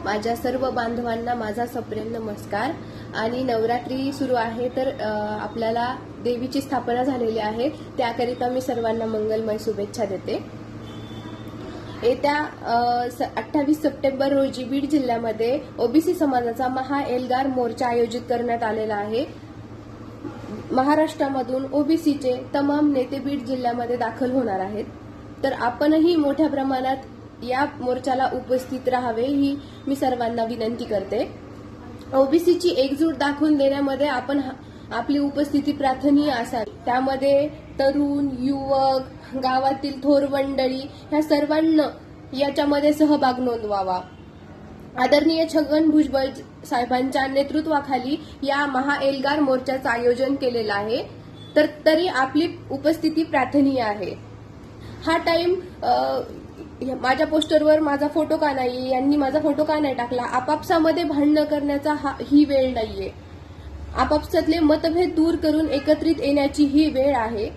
माझ्या सर्व बांधवांना माझा सप्रेम नमस्कार। आणि नवरात्री सुरू आहे तर आपल्याला देवीची स्थापना झालेली आहे, त्याकरिता मी सर्वांना मंगलमय शुभेच्छा देते। येत्या 28 सप्टेंबर रोजी बीड जिल्ह्यामध्ये ओबीसी समाजाचा महाएल्गार मोर्चा आयोजित करण्यात आलेला आहे। महाराष्ट्रामधून ओबीसीचे तमाम नेते बीड जिल्ह्यामध्ये दाखल होणार आहेत, तर आपणही मोठ्या प्रमाणात या मोर्चाला उपस्थित राहावे ही मी सर्वांना विनंती करते। ओबीसीची एकजूट दाखवून देण्यामध्ये आपण आपली उपस्थिती प्रार्थनीय असावी। त्यामध्ये तरुण, युवक, गावातील थोर मंडळी ह्या सर्वांना याच्यामध्ये सहभाग नोंदवावा। आदरणीय छगन भुजबळ साहेबांच्या नेतृत्वाखाली या महाएल्गार मोर्चाचं आयोजन केलेलं आहे, तर तरी आपली उपस्थिती प्रार्थनीय आहे। हा टाइम माझ्या पोस्टरवर माझा फोटो का नाही, यांनी माझा फोटो का नाही टाकला, आपापसामध्ये भांडणं करण्याचा ही वेळ नाहीये। आपापसातले मतभेद दूर करून एकत्रित येण्याची ही वेळ आहे।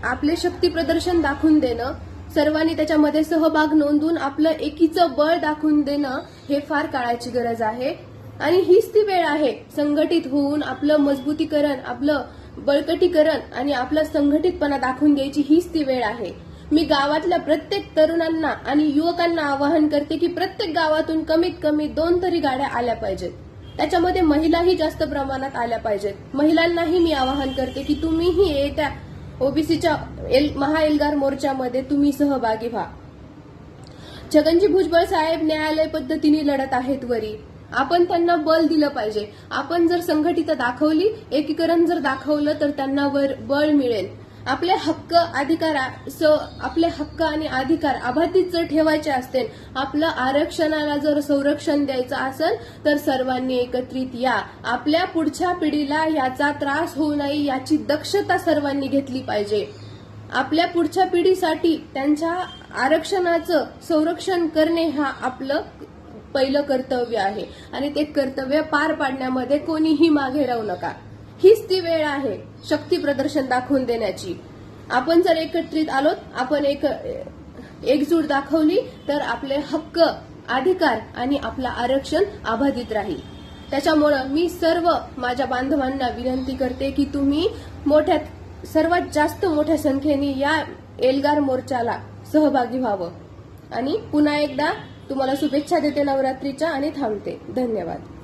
आपले शक्ती प्रदर्शन दाखवून देणं, सर्वांनी त्याच्यामध्ये सहभाग नोंदवून आपलं एकीचं बळ दाखवून देणं हे फार काळाची गरज आहे। आणि हीच ती वेळ आहे संघटित होऊन आपलं मजबूतीकरण, आपलं बळकटीकरण आणि आपला संघटितपणा दाखवून द्यायची हीच ती वेळ आहे। मी गावातल्या प्रत्येक तरुणांना आणि युवकांना आवाहन करते की प्रत्येक गावातून कमीत कमी 2 तरी गाड्या आल्या पाहिजेत, त्याच्यामध्ये महिलाही जास्त प्रमाणात आल्या पाहिजेत। महिलांनाही मी आवाहन करते की तुम्हीही येत्या ओबीसीच्या महाएल्गार मोर्चामध्ये तुम्ही सहभागी व्हा। छगनजी भुजबळ साहेब न्यायालय पद्धतीने लढत आहेत वरी, आपण त्यांना बल दिलं पाहिजे। आपण जर संघटित दाखवली, एकीकरण जर दाखवलं तर त्यांना बळ मिळेल। आपले हक्क आणि अधिकार अबाधित जर ठेवायचे असतील, आपलं आरक्षणाला जर संरक्षण द्यायचं असेल तर सर्वांनी एकत्रित या। आपल्या पुढच्या पिढीला याचा त्रास होऊ नये याची दक्षता सर्वांनी घेतली पाहिजे। आपल्या पुढच्या पिढीसाठी त्यांच्या आरक्षणाचं संरक्षण करणे हा आपलं पहिलं कर्तव्य आहे आणि ते कर्तव्य पार पाडण्यामध्ये कोणीही मागे राहू नका। हीच ती वेळ आहे शक्ती प्रदर्शन दाखवून देण्याची। आपण जर एकत्रित आलोत, आपण एकजूट दाखवली तर आपले हक्क, अधिकार आणि आपलं आरक्षण अबाधित राहील। त्याच्यामुळं मी सर्व माझ्या बांधवांना विनंती करते की तुम्ही सर्वात जास्त मोठ्या संख्येने या एल्गार मोर्चाला सहभागी व्हावं। आणि पुन्हा एकदा तुम्हाला शुभेच्छा देते नवरात्रीच्या आणि थांबते। धन्यवाद।